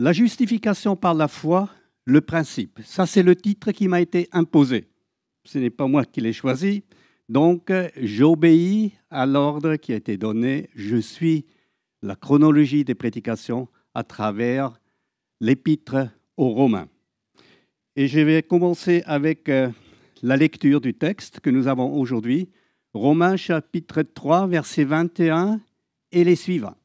La justification par la foi, le principe. Ça, c'est le titre qui m'a été imposé. Ce n'est pas moi qui l'ai choisi. Donc, j'obéis à l'ordre qui a été donné. Je suis la chronologie des prédications à travers l'épître aux Romains. Et je vais commencer avec la lecture du texte que nous avons aujourd'hui. Romains chapitre 3, verset 21 et les suivants.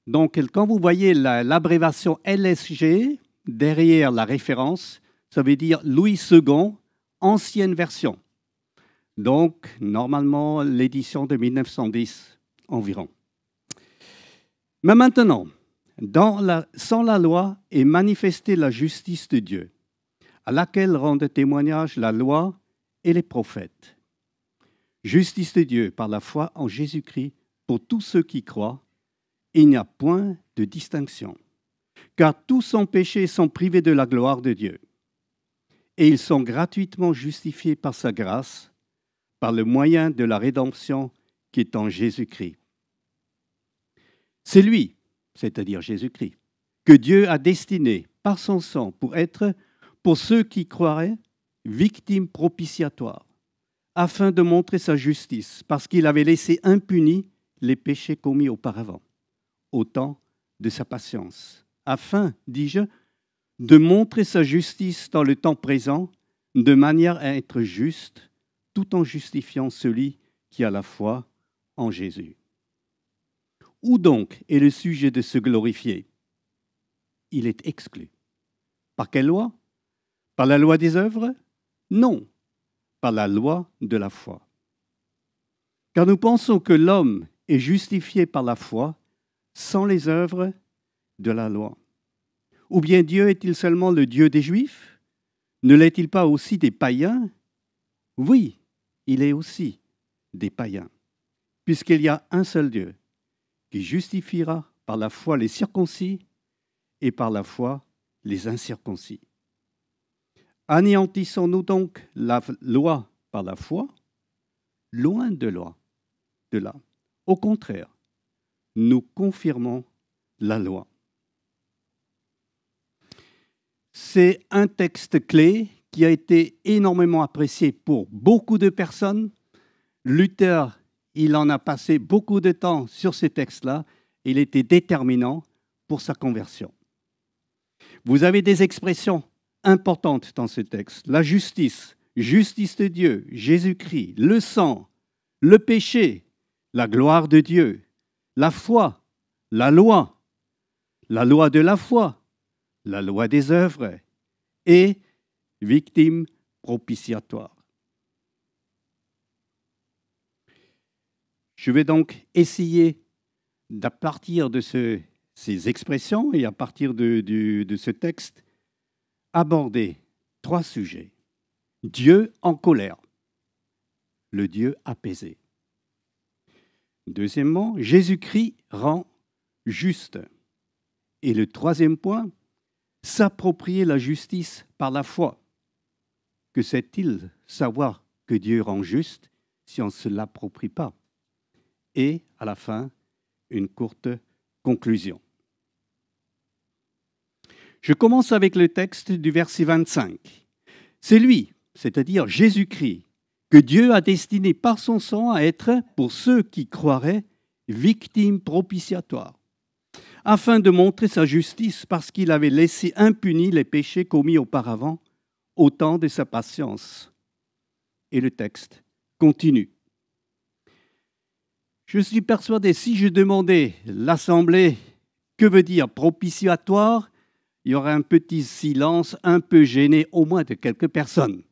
Donc, quand vous voyez l'abréviation LSG derrière la référence, ça veut dire Louis II, ancienne version. Donc, normalement, l'édition de 1910 environ. Mais maintenant, sans la loi est manifestée la justice de Dieu, à laquelle rendent témoignage la loi et les prophètes. Justice de Dieu par la foi en Jésus-Christ pour tous ceux qui croient. Il n'y a point de distinction, car tous sans péché sont privés de la gloire de Dieu. Et ils sont gratuitement justifiés par sa grâce, par le moyen de la rédemption qui est en Jésus-Christ. C'est lui, c'est-à-dire Jésus-Christ, que Dieu a destiné par son sang pour être, pour ceux qui croiraient, victime propitiatoire, afin de montrer sa justice, parce qu'il avait laissé impunis les péchés commis auparavant, au temps de sa patience, afin, dis-je, de montrer sa justice dans le temps présent, de manière à être juste, tout en justifiant celui qui a la foi en Jésus. Où donc est le sujet de se glorifier? Il est exclu. Par quelle loi? Par la loi des œuvres? Non, par la loi de la foi. Car nous pensons que l'homme est justifié par la foi sans les œuvres de la loi. Ou bien Dieu est-il seulement le Dieu des Juifs? Ne l'est-il pas aussi des païens? Oui, il est aussi des païens, puisqu'il y a un seul Dieu qui justifiera par la foi les circoncis et par la foi les incirconcis. Anéantissons-nous donc la loi par la foi? Loin de là. Au contraire, nous confirmons la loi. C'est un texte clé qui a été énormément apprécié pour beaucoup de personnes. Luther, il en a passé beaucoup de temps sur ces textes-là. Il était déterminant pour sa conversion. Vous avez des expressions importantes dans ce texte. La justice, justice de Dieu, Jésus-Christ, le sang, le péché, la gloire de Dieu, la foi, la loi de la foi, la loi des œuvres et victime propitiatoire. Je vais donc essayer, à partir de ces expressions et à partir de ce texte, aborder 3 sujets. Dieu en colère, le Dieu apaisé. Deuxièmement, Jésus-Christ rend juste. Et le 3e point, s'approprier la justice par la foi. Que c'est-il savoir que Dieu rend juste si on ne se l'approprie pas? Et à la fin, une courte conclusion. Je commence avec le texte du verset 25. C'est lui, c'est-à-dire Jésus-Christ, que Dieu a destiné par son sang à être, pour ceux qui croiraient, victime propitiatoire, afin de montrer sa justice parce qu'il avait laissé impunis les péchés commis auparavant au temps de sa patience. Et le texte continue. Je suis persuadé, si je demandais l'Assemblée que veut dire propitiatoire, il y aurait un petit silence un peu gêné, au moins de quelques personnes.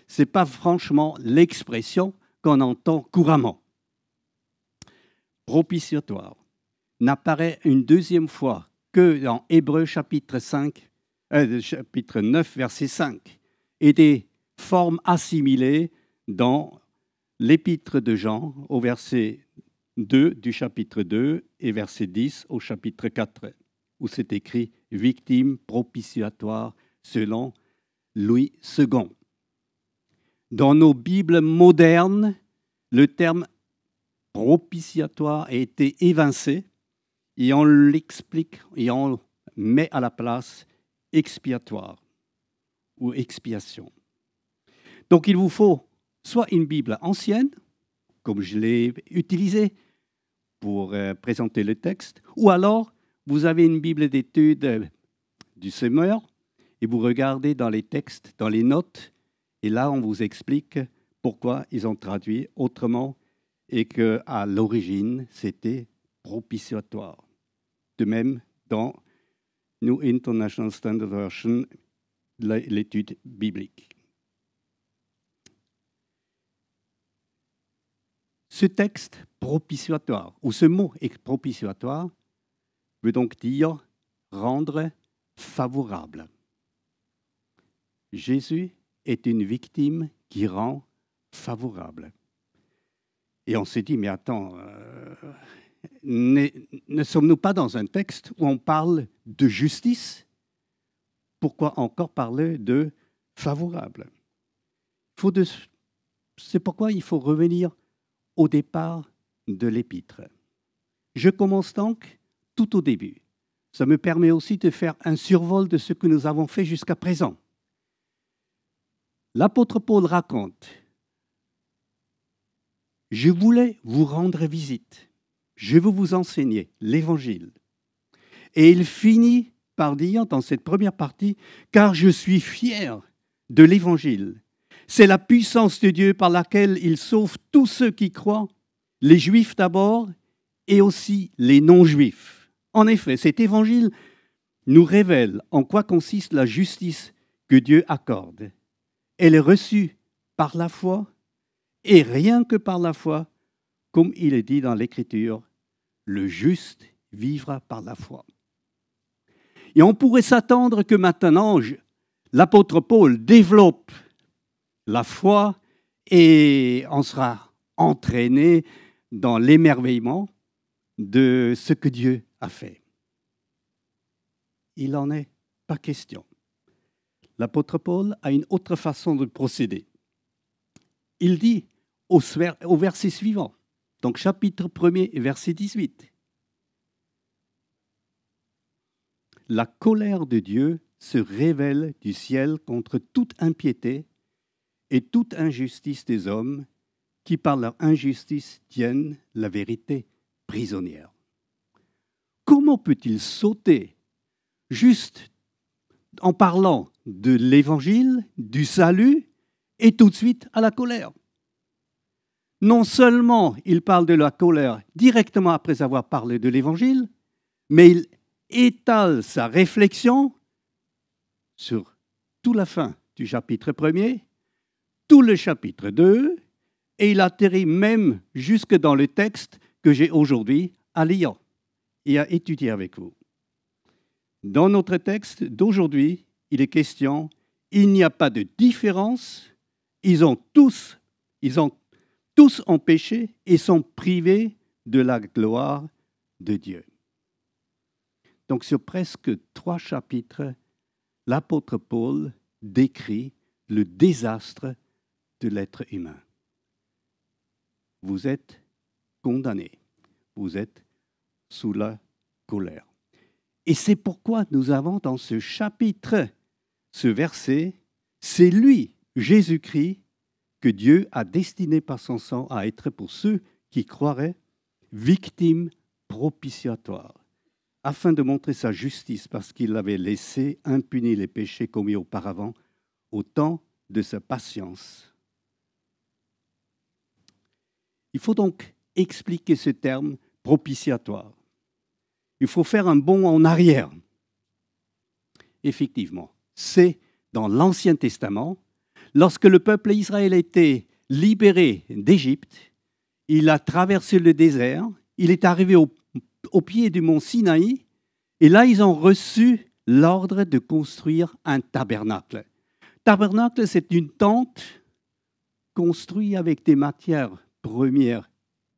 Ce n'est pas franchement l'expression qu'on entend couramment. Propitiatoire n'apparaît une 2e fois que dans Hébreux chapitre 9, verset 5, et des formes assimilées dans l'épître de Jean au verset 2 du chapitre 2 et verset 10 au chapitre 4, où c'est écrit « victime propitiatoire selon Louis II ». Dans nos Bibles modernes, le terme propitiatoire a été évincé et on l'explique et on met à la place expiatoire ou expiation. Donc il vous faut soit une Bible ancienne, comme je l'ai utilisée pour présenter le texte, ou alors vous avez une Bible d'études du semeur et vous regardez dans les textes, dans les notes, et là on vous explique pourquoi ils ont traduit autrement et qu'à l'origine c'était propitiatoire. De même, dans New International Standard Version, l'étude biblique. Ce texte propitiatoire, ou ce mot propitiatoire, veut donc dire rendre favorable. Jésus est une victime qui rend favorable. Et on s'est dit, mais attends, ne sommes-nous pas dans un texte où on parle de justice? Pourquoi encore parler de favorable? C'est pourquoi il faut revenir au départ de l'épître. Je commence donc tout au début. Ça me permet aussi de faire un survol de ce que nous avons fait jusqu'à présent. L'apôtre Paul raconte: je voulais vous rendre visite, je veux vous enseigner l'Évangile. Et il finit par dire dans cette première partie, car je suis fier de l'Évangile. C'est la puissance de Dieu par laquelle il sauve tous ceux qui croient, les Juifs d'abord et aussi les non-Juifs. En effet, cet Évangile nous révèle en quoi consiste la justice que Dieu accorde. Elle est reçue par la foi et rien que par la foi, comme il est dit dans l'Écriture, le juste vivra par la foi. Et on pourrait s'attendre que maintenant, l'apôtre Paul développe la foi et on sera entraîné dans l'émerveillement de ce que Dieu a fait. Il n'en est pas question. L'apôtre Paul a une autre façon de procéder. Il dit au verset suivant, donc chapitre 1er, verset 18, « La colère de Dieu se révèle du ciel contre toute impiété et toute injustice des hommes qui, par leur injustice, tiennent la vérité prisonnière. » Comment peut-il sauter juste en parlant de l'Évangile, du salut, et tout de suite à la colère? Non seulement il parle de la colère directement après avoir parlé de l'Évangile, mais il étale sa réflexion sur toute la fin du chapitre 1er, tout le chapitre 2, et il atterrit même jusque dans le texte que j'ai aujourd'hui à lire et à étudier avec vous. Dans notre texte d'aujourd'hui, il est question, il n'y a pas de différence, ils ont tous ont péché et sont privés de la gloire de Dieu. Donc sur presque 3 chapitres, l'apôtre Paul décrit le désastre de l'être humain. Vous êtes condamnés, vous êtes sous la colère. Et c'est pourquoi nous avons dans ce chapitre, ce verset, c'est lui, Jésus-Christ, que Dieu a destiné par son sang à être pour ceux qui croiraient victime propitiatoire, afin de montrer sa justice parce qu'il avait laissé impunis les péchés commis auparavant au temps de sa patience. Il faut donc expliquer ce terme propitiatoire. Il faut faire un bond en arrière. Effectivement, c'est dans l'Ancien Testament, lorsque le peuple Israël a été libéré d'Égypte, il a traversé le désert, il est arrivé au pied du mont Sinaï, et là, ils ont reçu l'ordre de construire un tabernacle. Tabernacle, c'est une tente construite avec des matières premières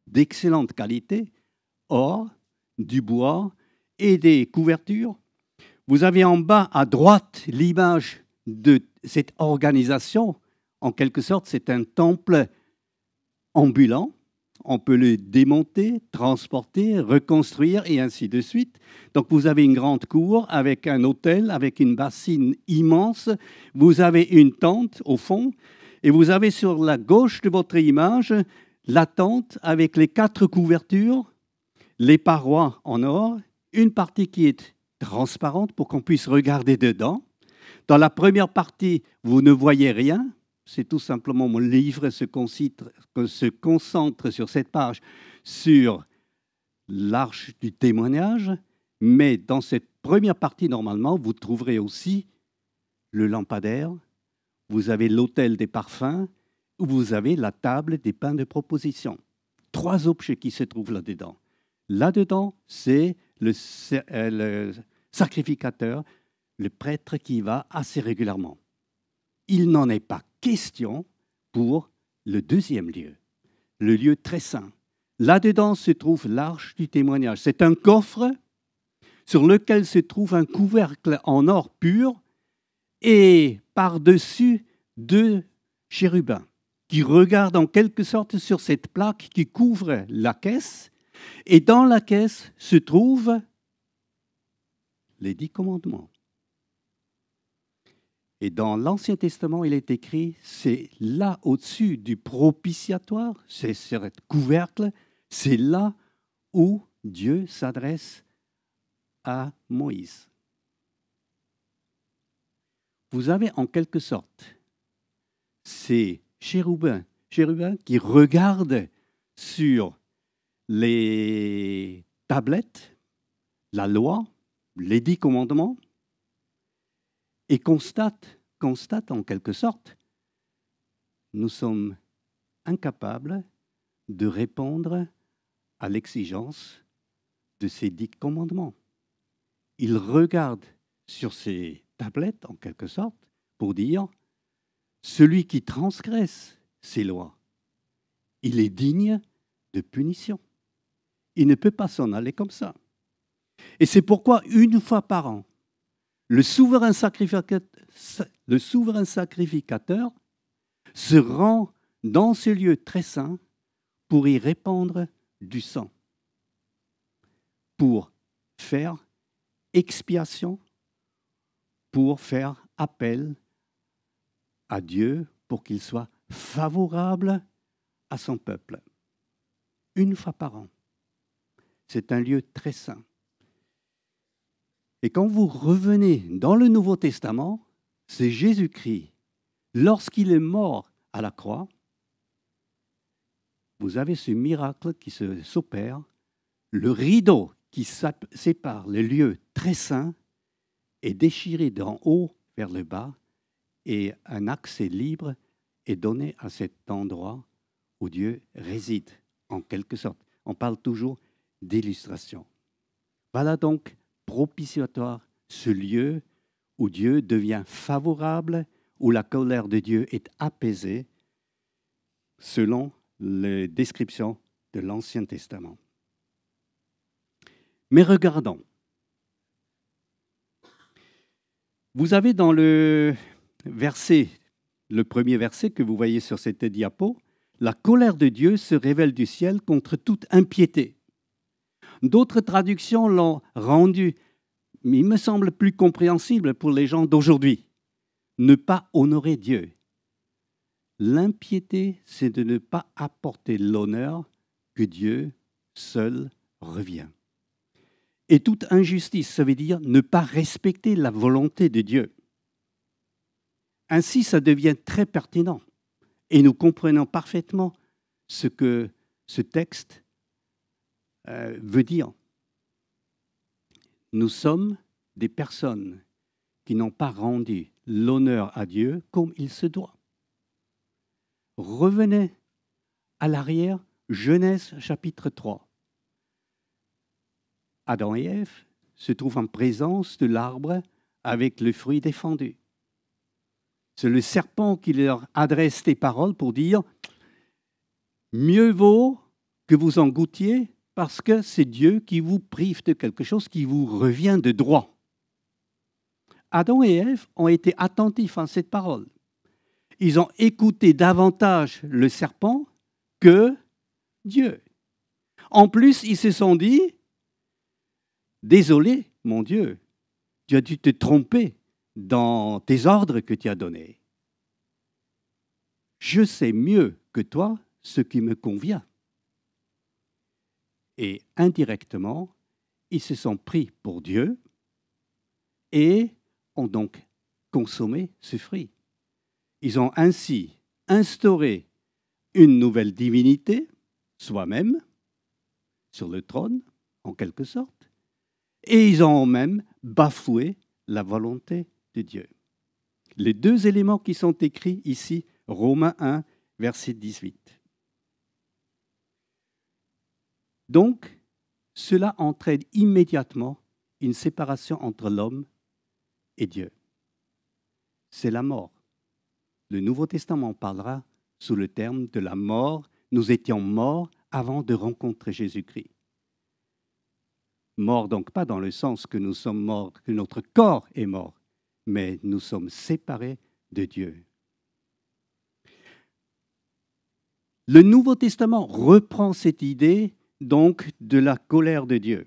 d'excellente qualité, or, du bois et des couvertures. Vous avez en bas à droite l'image de cette organisation. En quelque sorte, c'est un temple ambulant on peut le démonter, transporter, reconstruire et ainsi de suite. Donc vous avez une grande cour avec un autel, avec une bassine immense. Vous avez une tente au fond et vous avez sur la gauche de votre image la tente avec les 4 couvertures, les parois en or, une partie qui est transparente pour qu'on puisse regarder dedans. Dans la première partie, vous ne voyez rien. C'est tout simplement mon livre se concentre sur cette page sur l'arche du témoignage. Mais dans cette première partie, normalement, vous trouverez aussi le lampadaire, vous avez l'autel des parfums, où vous avez la table des pains de proposition. 3 objets qui se trouvent là-dedans. Là-dedans, c'est le sacrificateur, le prêtre qui y va assez régulièrement. Il n'en est pas question pour le deuxième lieu, le lieu très saint. Là-dedans se trouve l'arche du témoignage. C'est un coffre sur lequel se trouve un couvercle en or pur et par-dessus 2 chérubins qui regardent en quelque sorte sur cette plaque qui couvre la caisse. Et dans la caisse se trouvent les 10 commandements. Et dans l'Ancien Testament, il est écrit, c'est là au-dessus du propitiatoire, c'est ce couvercle, c'est là où Dieu s'adresse à Moïse. Vous avez en quelque sorte ces chérubins qui regardent sur les tablettes, la loi, les 10 commandements, et constate en quelque sorte, nous sommes incapables de répondre à l'exigence de ces 10 commandements. Ils regardent sur ces tablettes, en quelque sorte, pour dire, celui qui transgresse ces lois, il est digne de punition. Il ne peut pas s'en aller comme ça. Et c'est pourquoi, une fois par an, le souverain sacrificateur se rend dans ce lieu très saint pour y répandre du sang, pour faire expiation, pour faire appel à Dieu pour qu'il soit favorable à son peuple. Une fois par an. C'est un lieu très saint. Et quand vous revenez dans le Nouveau Testament, c'est Jésus-Christ. Lorsqu'il est mort à la croix, vous avez ce miracle qui s'opère, le rideau qui sépare le lieu très saint est déchiré d'en haut vers le bas et un accès libre est donné à cet endroit où Dieu réside, en quelque sorte. On parle toujours d'illustration. Voilà donc propitiatoire, ce lieu où Dieu devient favorable, où la colère de Dieu est apaisée, selon les descriptions de l'Ancien Testament. Mais regardons. Vous avez dans le premier verset que vous voyez sur cette diapo, la colère de Dieu se révèle du ciel contre toute impiété. D'autres traductions l'ont rendu, mais il me semble plus compréhensible pour les gens d'aujourd'hui. Ne pas honorer Dieu. L'impiété, c'est de ne pas apporter l'honneur que Dieu seul revient. Et toute injustice, ça veut dire ne pas respecter la volonté de Dieu. Ainsi, ça devient très pertinent. Et nous comprenons parfaitement ce que ce texte veut dire. Nous sommes des personnes qui n'ont pas rendu l'honneur à Dieu comme il se doit. Revenez à l'arrière, Genèse chapitre 3. Adam et Ève se trouvent en présence de l'arbre avec le fruit défendu. C'est le serpent qui leur adresse des paroles pour dire « Mieux vaut que vous en goûtiez parce que c'est Dieu qui vous prive de quelque chose qui vous revient de droit. » Adam et Ève ont été attentifs à cette parole. Ils ont écouté davantage le serpent que Dieu. En plus, ils se sont dit, désolé, mon Dieu, tu as dû te tromper dans tes ordres que tu as donnés. Je sais mieux que toi ce qui me convient. Et indirectement, ils se sont pris pour Dieu et ont donc consommé ce fruit. Ils ont ainsi instauré une nouvelle divinité, soi-même, sur le trône, en quelque sorte, et ils ont même bafoué la volonté de Dieu. Les deux éléments qui sont écrits ici, Romains 1, verset 18. Donc, cela entraîne immédiatement une séparation entre l'homme et Dieu. C'est la mort. Le Nouveau Testament parlera sous le terme de la mort. Nous étions morts avant de rencontrer Jésus-Christ. Morts donc pas dans le sens que nous sommes morts, que notre corps est mort, mais nous sommes séparés de Dieu. Le Nouveau Testament reprend cette idée donc de la colère de Dieu.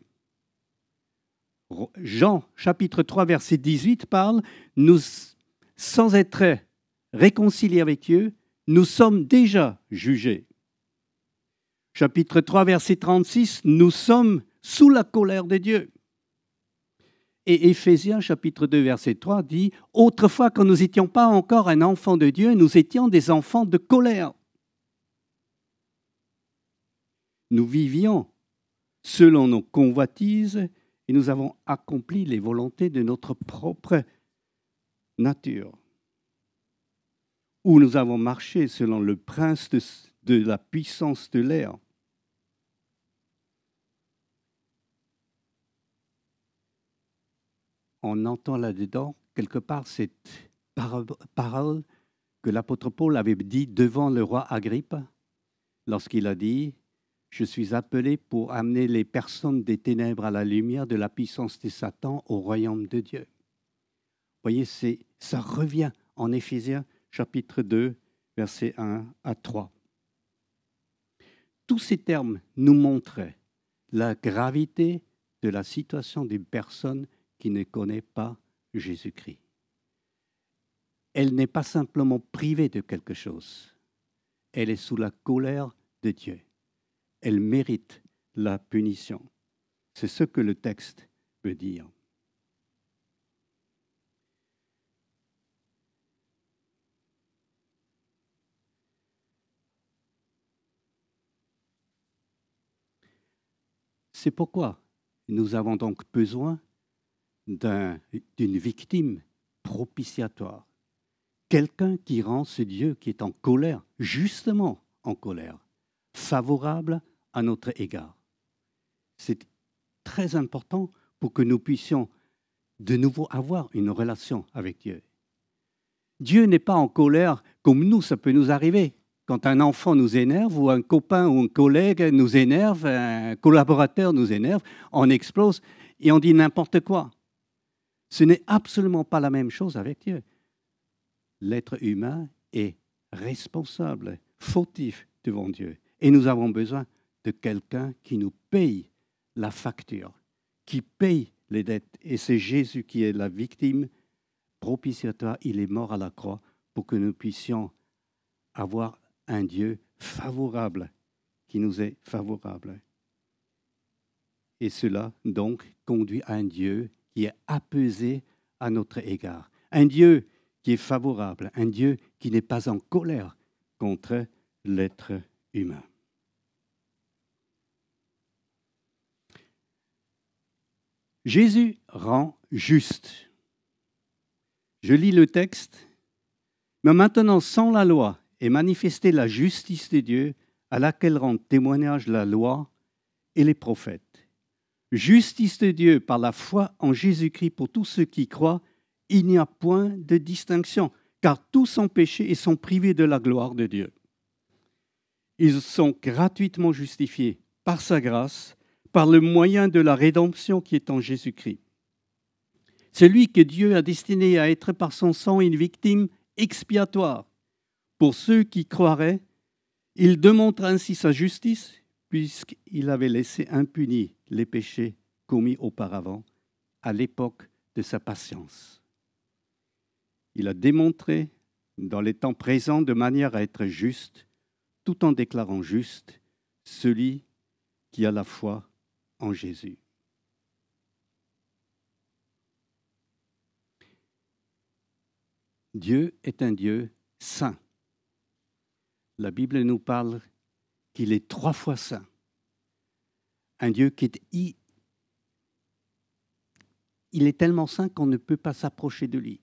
Jean, chapitre 3, verset 18 parle, nous, sans être réconciliés avec Dieu, nous sommes déjà jugés. Chapitre 3, verset 36, nous sommes sous la colère de Dieu. Et Éphésiens, chapitre 2, verset 3 dit, autrefois, quand nous n'étions pas encore un enfant de Dieu, nous étions des enfants de colère. Nous vivions selon nos convoitises et nous avons accompli les volontés de notre propre nature. Où nous avons marché selon le prince de la puissance de l'air. On entend là-dedans, quelque part, cette parole que l'apôtre Paul avait dit devant le roi Agrippe, lorsqu'il a dit « Je suis appelé pour amener les personnes des ténèbres à la lumière de la puissance de Satan au royaume de Dieu. » Vous voyez, ça revient en Éphésiens chapitre 2, versets 1 à 3. Tous ces termes nous montraient la gravité de la situation d'une personne qui ne connaît pas Jésus-Christ. Elle n'est pas simplement privée de quelque chose. Elle est sous la colère de Dieu. Elle mérite la punition. C'est ce que le texte veut dire. C'est pourquoi nous avons donc besoin d'une victime propitiatoire. Quelqu'un qui rend ce Dieu qui est en colère, justement en colère, favorable à notre égard. C'est très important pour que nous puissions de nouveau avoir une relation avec Dieu. Dieu n'est pas en colère comme nous, ça peut nous arriver. Quand un enfant nous énerve, ou un copain ou un collègue nous énerve, un collaborateur nous énerve, on explose et on dit n'importe quoi. Ce n'est absolument pas la même chose avec Dieu. L'être humain est responsable, fautif devant Dieu. Et nous avons besoin de quelqu'un qui nous paye la facture, qui paye les dettes. Et c'est Jésus qui est la victime propitiatoire. Il est mort à la croix pour que nous puissions avoir un Dieu favorable, qui nous est favorable. Et cela, donc, conduit à un Dieu qui est apaisé à notre égard. Un Dieu qui est favorable, un Dieu qui n'est pas en colère contre l'être humain. Jésus rend juste. Je lis le texte. Mais maintenant, sans la loi, est manifestée la justice de Dieu à laquelle rendent témoignage la loi et les prophètes. Justice de Dieu par la foi en Jésus-Christ pour tous ceux qui croient, il n'y a point de distinction, car tous ont péché et sont privés de la gloire de Dieu. Ils sont gratuitement justifiés par sa grâce, par le moyen de la rédemption qui est en Jésus-Christ. Celui que Dieu a destiné à être par son sang une victime expiatoire pour ceux qui croiraient, il démontre ainsi sa justice, puisqu'il avait laissé impunis les péchés commis auparavant, à l'époque de sa patience. Il a démontré dans les temps présents de manière à être juste, tout en déclarant juste celui qui a la foi en Jésus. Dieu est un Dieu saint. La Bible nous parle qu'il est 3 fois saint. Un Dieu qui est il est tellement saint qu'on ne peut pas s'approcher de lui.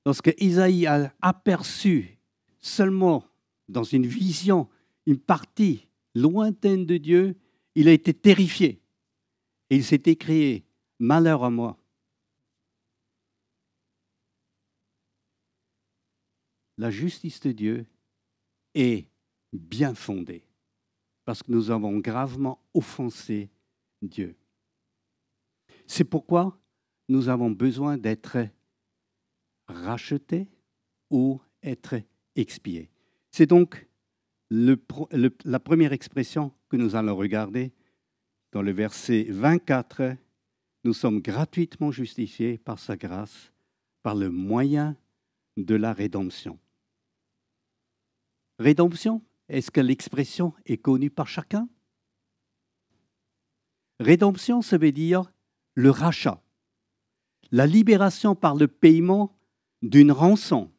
Lorsque Isaïe a aperçu seulement dans une vision une partie lointaine de Dieu, il a été terrifié. Et il s'est écrié « Malheur à moi ». La justice de Dieu est bien fondée parce que nous avons gravement offensé Dieu. C'est pourquoi nous avons besoin d'être rachetés ou être expiés. C'est donc la première expression que nous allons regarder dans le verset 24. Nous sommes gratuitement justifiés par sa grâce, par le moyen de la rédemption. Rédemption, est-ce que l'expression est connue par chacun? Rédemption, ça veut dire le rachat, la libération par le paiement d'une rançon.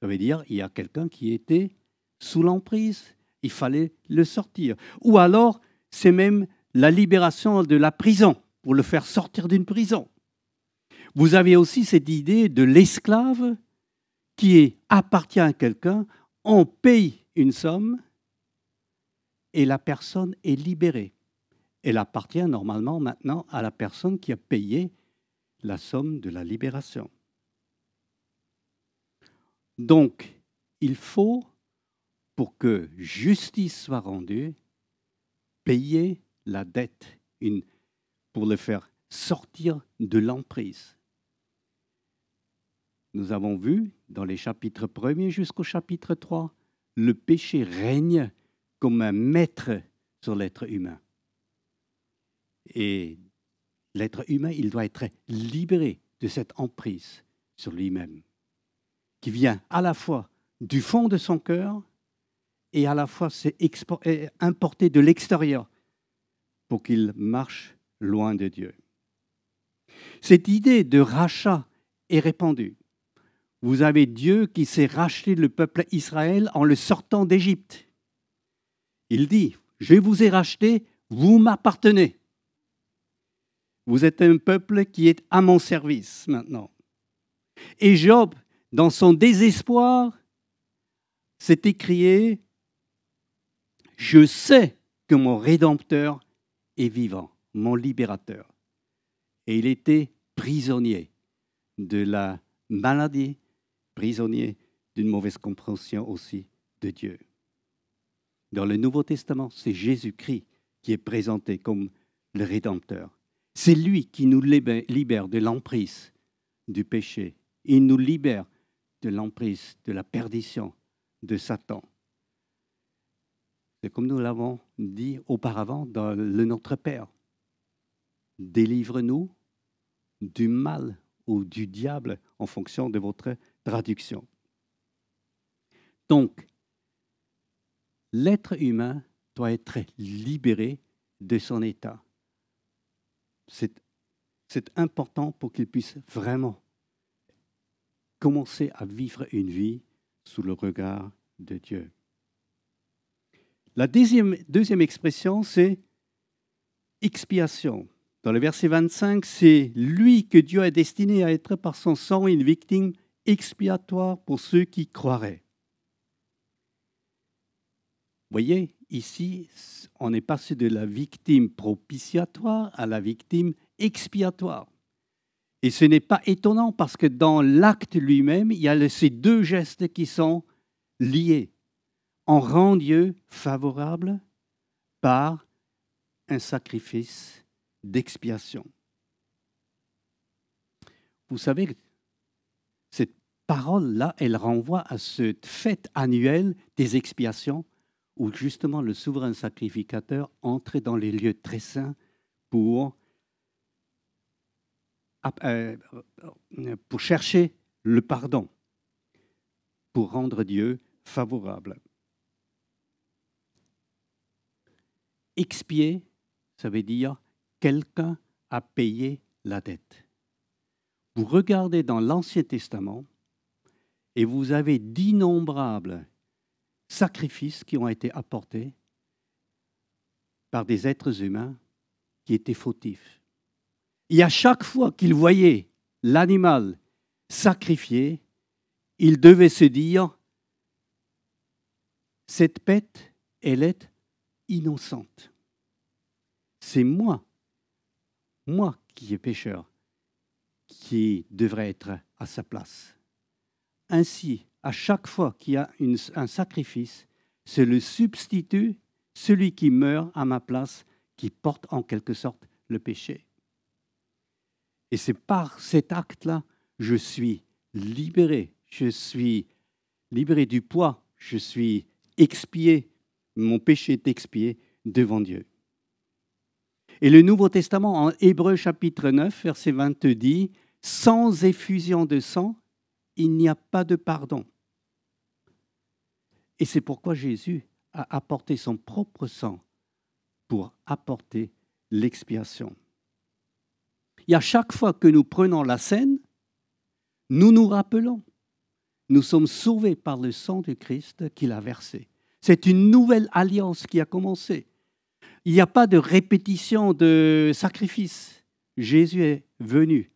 Ça veut dire qu'il y a quelqu'un qui était sous l'emprise, il fallait le sortir. Ou alors, c'est même la libération de la prison, pour le faire sortir d'une prison. Vous avez aussi cette idée de l'esclave qui appartient à quelqu'un, on paye une somme et la personne est libérée. Elle appartient normalement maintenant à la personne qui a payé la somme de la libération. Donc, il faut, pour que justice soit rendue, payer la dette pour le faire sortir de l'emprise. Nous avons vu dans les chapitres 1er jusqu'au chapitre 3, le péché règne comme un maître sur l'être humain. Et l'être humain, il doit être libéré de cette emprise sur lui-même, qui vient à la fois du fond de son cœur et à la fois c'est importé de l'extérieur pour qu'il marche loin de Dieu. Cette idée de rachat est répandue. Vous avez Dieu qui s'est racheté le peuple Israël en le sortant d'Égypte. Il dit, je vous ai racheté, vous m'appartenez. Vous êtes un peuple qui est à mon service maintenant. Et Job, dans son désespoir, s'est écrié, je sais que mon Rédempteur est vivant, mon libérateur. Et il était prisonnier de la maladie, prisonnier d'une mauvaise compréhension aussi de Dieu. Dans le Nouveau Testament, c'est Jésus-Christ qui est présenté comme le Rédempteur. C'est lui qui nous libère de l'emprise du péché. Il nous libère de l'emprise, de la perdition, de Satan. C'est comme nous l'avons dit auparavant dans le Notre Père. Délivre-nous du mal ou du diable en fonction de votre traduction. Donc, l'être humain doit être libéré de son état. C'est important pour qu'il puisse vraiment commencer à vivre une vie sous le regard de Dieu. La deuxième expression, c'est expiation. Dans le verset 25, c'est lui que Dieu a destiné à être par son sang une victime expiatoire pour ceux qui croiraient. Vous voyez, ici, on est passé de la victime propitiatoire à la victime expiatoire. Et ce n'est pas étonnant parce que dans l'acte lui-même, il y a ces deux gestes qui sont liés. On rend Dieu favorable par un sacrifice d'expiation. Vous savez, cette parole-là, elle renvoie à cette fête annuelle des expiations où justement le souverain sacrificateur entrait dans les lieux très saints pour chercher le pardon, pour rendre Dieu favorable. Expier, ça veut dire quelqu'un a payé la dette. Vous regardez dans l'Ancien Testament et vous avez d'innombrables sacrifices qui ont été apportés par des êtres humains qui étaient fautifs. Et à chaque fois qu'ils voyaient l'animal sacrifié, ils devaient se dire, cette bête, elle est innocente. C'est moi qui est pécheur, qui devrait être à sa place. Ainsi, à chaque fois qu'il y a un sacrifice, c'est le substitut, celui qui meurt à ma place, qui porte en quelque sorte le péché. Et c'est par cet acte-là, je suis libéré du poids, je suis expié, mon péché est expié devant Dieu. Et le Nouveau Testament, en Hébreux chapitre 9, verset 22, dit « Sans effusion de sang, il n'y a pas de pardon. » Et c'est pourquoi Jésus a apporté son propre sang pour apporter l'expiation. Et à chaque fois que nous prenons la scène, nous nous rappelons, nous sommes sauvés par le sang de Christ qu'il a versé. C'est une nouvelle alliance qui a commencé. Il n'y a pas de répétition de sacrifice. Jésus est venu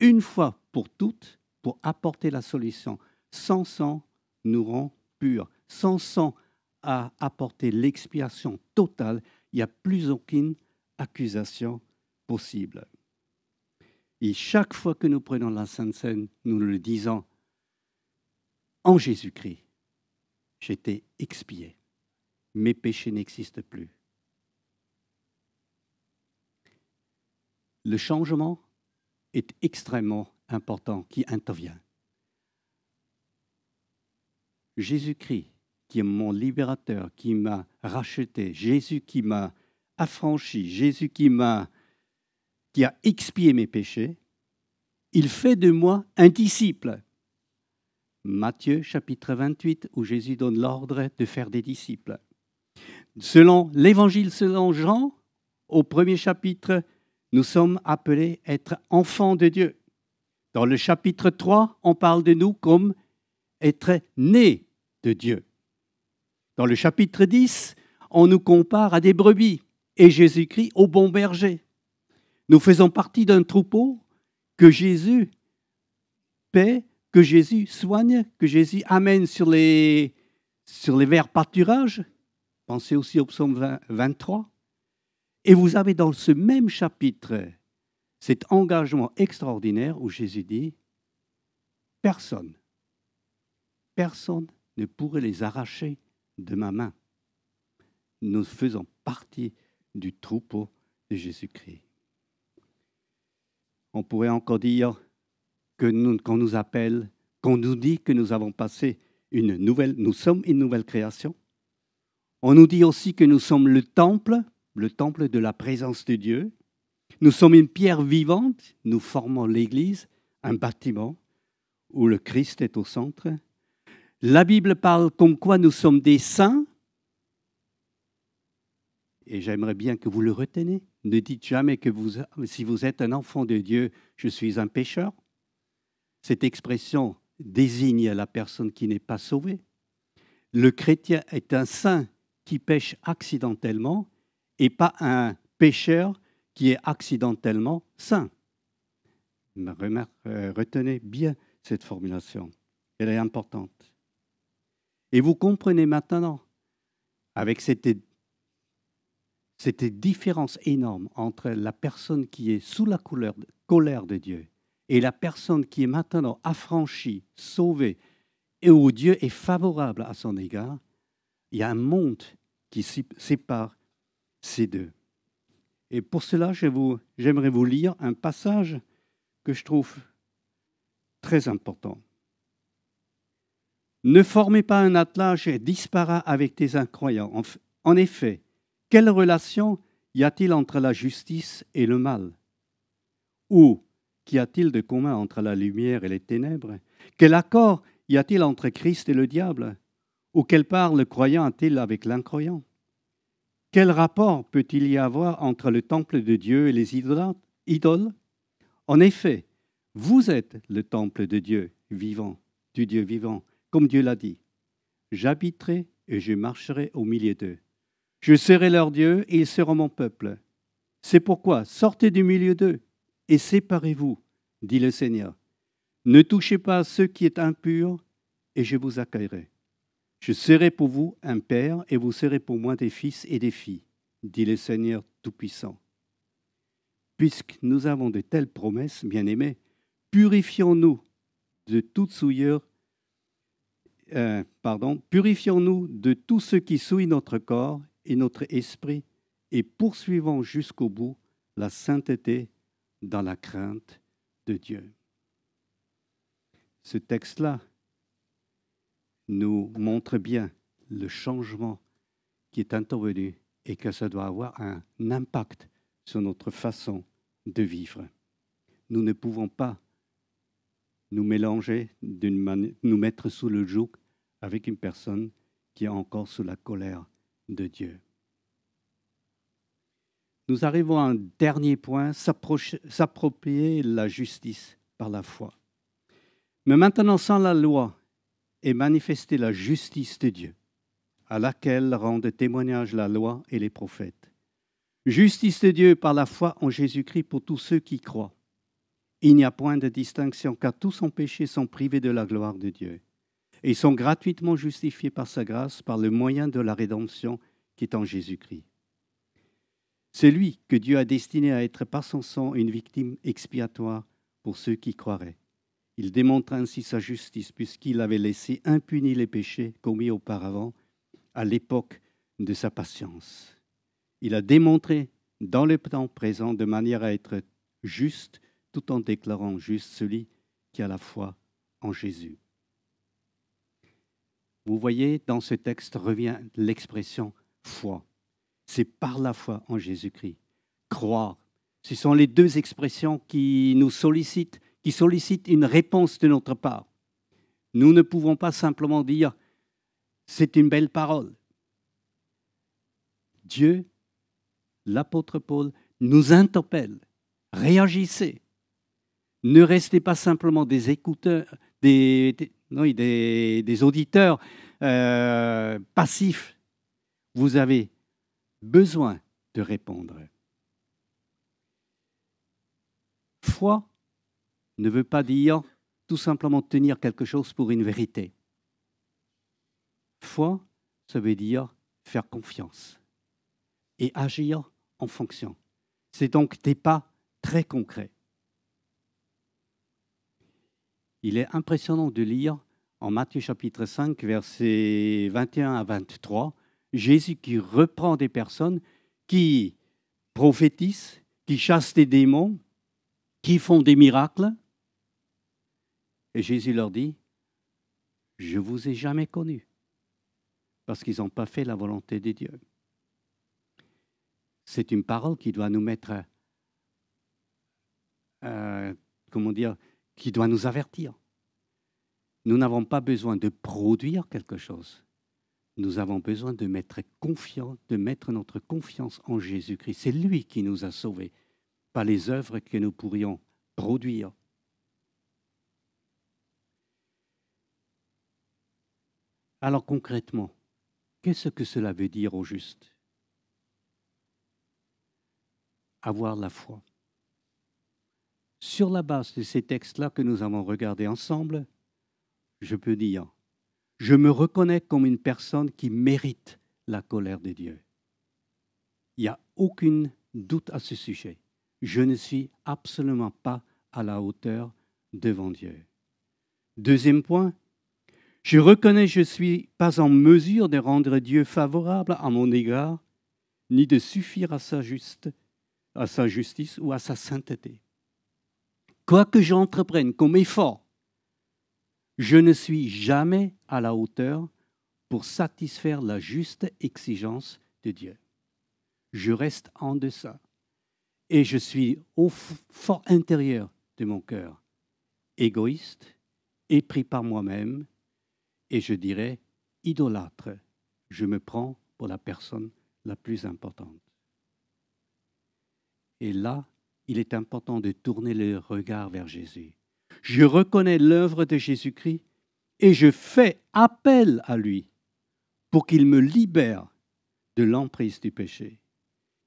une fois pour toutes pour apporter la solution. Sans sang, nous rend purs. Sans sang, à apporter l'expiation totale, il n'y a plus aucune accusation possible. Et chaque fois que nous prenons la Sainte Seine, nous le disons, en Jésus-Christ, j'ai été expié. Mes péchés n'existent plus. Le changement est extrêmement important qui intervient. Jésus-Christ, qui est mon libérateur, qui m'a racheté, Jésus qui m'a affranchi, Jésus qui a expié mes péchés, il fait de moi un disciple. Matthieu chapitre 28, où Jésus donne l'ordre de faire des disciples. Selon l'Évangile selon Jean, au premier chapitre, nous sommes appelés à être enfants de Dieu. Dans le chapitre 3, on parle de nous comme être nés de Dieu. Dans le chapitre 10, on nous compare à des brebis et Jésus-Christ au bon berger. Nous faisons partie d'un troupeau que Jésus paie, que Jésus soigne, que Jésus amène sur les verts pâturages. Pensez aussi au psaume 23. Et vous avez dans ce même chapitre cet engagement extraordinaire où Jésus dit « Personne ne pourrait les arracher de ma main. » Nous faisons partie du troupeau de Jésus-Christ. On pourrait encore dire qu'on nous appelle, qu'on nous dit que nous avons passé nous sommes une nouvelle création. On nous dit aussi que nous sommes le temple de la présence de Dieu. Nous sommes une pierre vivante, nous formons l'Église, un bâtiment où le Christ est au centre. La Bible parle comme quoi nous sommes des saints. Et j'aimerais bien que vous le reteniez. Ne dites jamais que si vous êtes un enfant de Dieu, je suis un pécheur. Cette expression désigne la personne qui n'est pas sauvée. Le chrétien est un saint qui pêche accidentellement et pas un pécheur qui est accidentellement saint. Retenez bien cette formulation. Elle est importante. Et vous comprenez maintenant, avec cette différence énorme entre la personne qui est sous la colère de Dieu et la personne qui est maintenant affranchie, sauvée, et où Dieu est favorable à son égard, il y a un monde qui sépare ces deux. Et pour cela, j'aimerais vous lire un passage que je trouve très important. Ne formez pas un attelage disparat avec tes incroyants. En effet, quelle relation y a-t-il entre la justice et le mal? Ou qu'y a-t-il de commun entre la lumière et les ténèbres? Quel accord y a-t-il entre Christ et le diable? Ou quelle part le croyant a-t-il avec l'incroyant? Quel rapport peut-il y avoir entre le temple de Dieu et les idoles? En effet, vous êtes le temple de Dieu vivant, du Dieu vivant, comme Dieu l'a dit. J'habiterai et je marcherai au milieu d'eux. Je serai leur Dieu et ils seront mon peuple. C'est pourquoi sortez du milieu d'eux et séparez-vous, dit le Seigneur. Ne touchez pas à ce qui est impur et je vous accueillerai. Je serai pour vous un père et vous serez pour moi des fils et des filles, dit le Seigneur Tout-Puissant. Puisque nous avons de telles promesses, bien-aimés, purifions-nous de toute souillure, purifions-nous de tout ce qui souille notre corps et notre esprit et poursuivons jusqu'au bout la sainteté dans la crainte de Dieu. Ce texte-là nous montre bien le changement qui est intervenu et que ça doit avoir un impact sur notre façon de vivre. Nous ne pouvons pas nous mélanger, nous mettre sous le joug avec une personne qui est encore sous la colère de Dieu. Nous arrivons à un dernier point, s'approprier la justice par la foi. Mais maintenant, sans la loi, est manifester la justice de Dieu, à laquelle rendent témoignage la loi et les prophètes. Justice de Dieu par la foi en Jésus-Christ pour tous ceux qui croient. Il n'y a point de distinction, car tous ont péché, sont privés de la gloire de Dieu. Et ils sont gratuitement justifiés par sa grâce, par le moyen de la rédemption qui est en Jésus-Christ. C'est lui que Dieu a destiné à être par son sang une victime expiatoire pour ceux qui croiraient. Il démontre ainsi sa justice, puisqu'il avait laissé impunis les péchés commis auparavant, à l'époque de sa patience. Il a démontré dans le temps présent de manière à être juste, tout en déclarant juste celui qui a la foi en Jésus. Vous voyez, dans ce texte revient l'expression foi. C'est par la foi en Jésus-Christ. Croire. Ce sont les deux expressions qui nous sollicitent, qui sollicitent une réponse de notre part. Nous ne pouvons pas simplement dire « c'est une belle parole ». Dieu, l'apôtre Paul, nous interpelle. Réagissez. Ne restez pas simplement des écouteurs, des auditeurs passifs. Vous avez besoin de répondre. Foi ne veut pas dire tout simplement tenir quelque chose pour une vérité. Foi, ça veut dire faire confiance et agir en fonction. C'est donc des pas très concrets. Il est impressionnant de lire en Matthieu chapitre 5, versets 21 à 23, Jésus qui reprend des personnes qui prophétisent, qui chassent des démons, qui font des miracles. Et Jésus leur dit, « Je ne vous ai jamais connus » parce qu'ils n'ont pas fait la volonté de Dieu. C'est une parole qui doit nous mettre, qui doit nous avertir. Nous n'avons pas besoin de produire quelque chose. Nous avons besoin de mettre notre confiance en Jésus-Christ. C'est lui qui nous a sauvés, pas les œuvres que nous pourrions produire. Alors concrètement, qu'est-ce que cela veut dire au juste? Avoir la foi. Sur la base de ces textes-là que nous avons regardés ensemble, je peux dire, je me reconnais comme une personne qui mérite la colère de Dieu. Il n'y a aucun doute à ce sujet. Je ne suis absolument pas à la hauteur devant Dieu. Deuxième point, je reconnais que je ne suis pas en mesure de rendre Dieu favorable à mon égard, ni de suffire à sa justice ou à sa sainteté. Quoi que j'entreprenne comme effort, Je ne suis jamais à la hauteur pour satisfaire la juste exigence de Dieu. Je reste en deçà et je suis au fort intérieur de mon cœur, égoïste, épris par moi-même et je dirais idolâtre. Je me prends pour la personne la plus importante. Et là, il est important de tourner le regard vers Jésus. Je reconnais l'œuvre de Jésus-Christ et je fais appel à lui pour qu'il me libère de l'emprise du péché,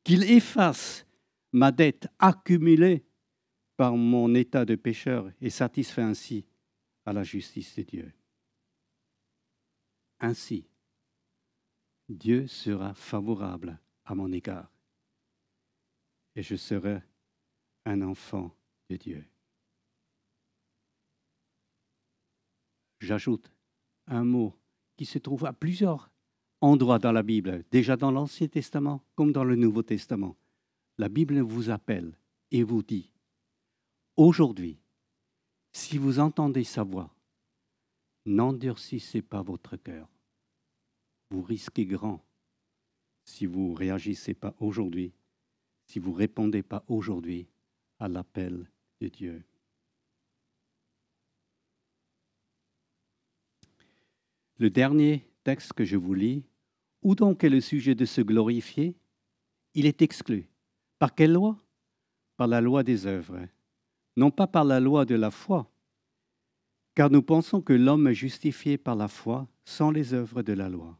qu'il efface ma dette accumulée par mon état de pécheur et satisfait ainsi à la justice de Dieu. Ainsi, Dieu sera favorable à mon égard et je serai un enfant de Dieu. J'ajoute un mot qui se trouve à plusieurs endroits dans la Bible, déjà dans l'Ancien Testament comme dans le Nouveau Testament. La Bible vous appelle et vous dit, aujourd'hui, si vous entendez sa voix, n'endurcissez pas votre cœur. Vous risquez grand si vous ne réagissez pas aujourd'hui, si vous ne répondez pas aujourd'hui à l'appel de Dieu. Le dernier texte que je vous lis, où donc est le sujet de se glorifier? Il est exclu. Par quelle loi? Par la loi des œuvres, non pas par la loi de la foi, car nous pensons que l'homme est justifié par la foi sans les œuvres de la loi.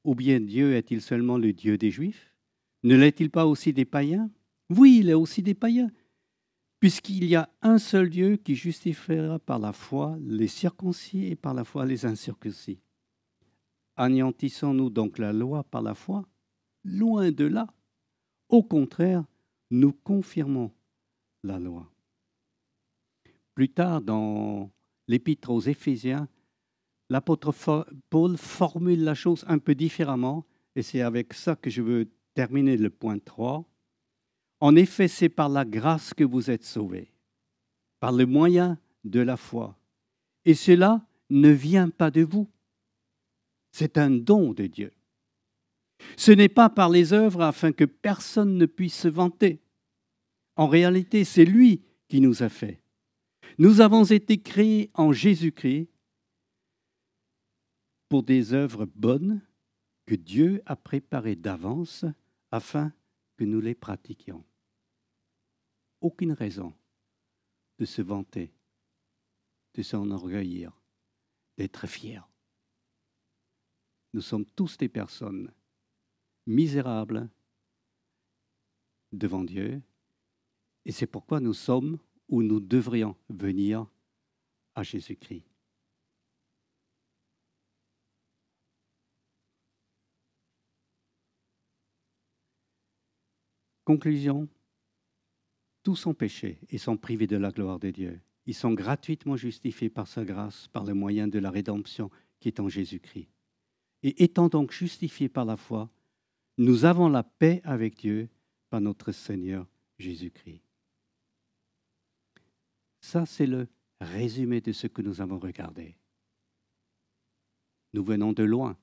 Ou bien Dieu est-il seulement le Dieu des Juifs? Ne l'est-il pas aussi des païens? Oui, il est aussi des païens, puisqu'il y a un seul Dieu qui justifiera par la foi les circoncis et par la foi les incirconcis. Anéantissons-nous donc la loi par la foi? Loin de là. Au contraire, nous confirmons la loi. Plus tard, dans l'épître aux Éphésiens, l'apôtre Paul formule la chose un peu différemment, et c'est avec ça que je veux terminer le point 3. En effet, c'est par la grâce que vous êtes sauvés, par le moyen de la foi. Et cela ne vient pas de vous. C'est un don de Dieu. Ce n'est pas par les œuvres afin que personne ne puisse se vanter. En réalité, c'est lui qui nous a fait. Nous avons été créés en Jésus-Christ pour des œuvres bonnes que Dieu a préparées d'avance afin que nous les pratiquions. Aucune raison de se vanter, de s'enorgueillir, d'être fier. Nous sommes tous des personnes misérables devant Dieu et c'est pourquoi nous sommes où nous devrions venir à Jésus-Christ. Conclusion, tous sont péchés et sont privés de la gloire de Dieu. Ils sont gratuitement justifiés par sa grâce, par le moyen de la rédemption qui est en Jésus-Christ. Et étant donc justifiés par la foi, nous avons la paix avec Dieu par notre Seigneur Jésus-Christ. Ça, c'est le résumé de ce que nous avons regardé. Nous venons de loin.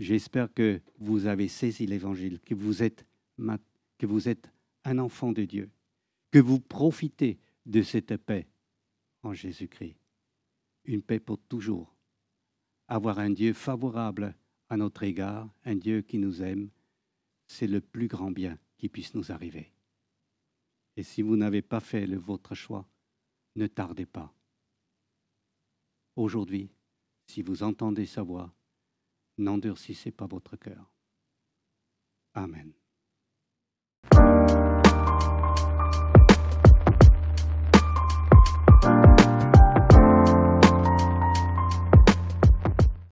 J'espère que vous avez saisi l'Évangile, que vous êtes un enfant de Dieu, que vous profitez de cette paix en Jésus-Christ. Une paix pour toujours. Avoir un Dieu favorable à notre égard, un Dieu qui nous aime, c'est le plus grand bien qui puisse nous arriver. Et si vous n'avez pas fait votre choix, ne tardez pas. Aujourd'hui, si vous entendez sa voix, n'endurcissez pas votre cœur. Amen.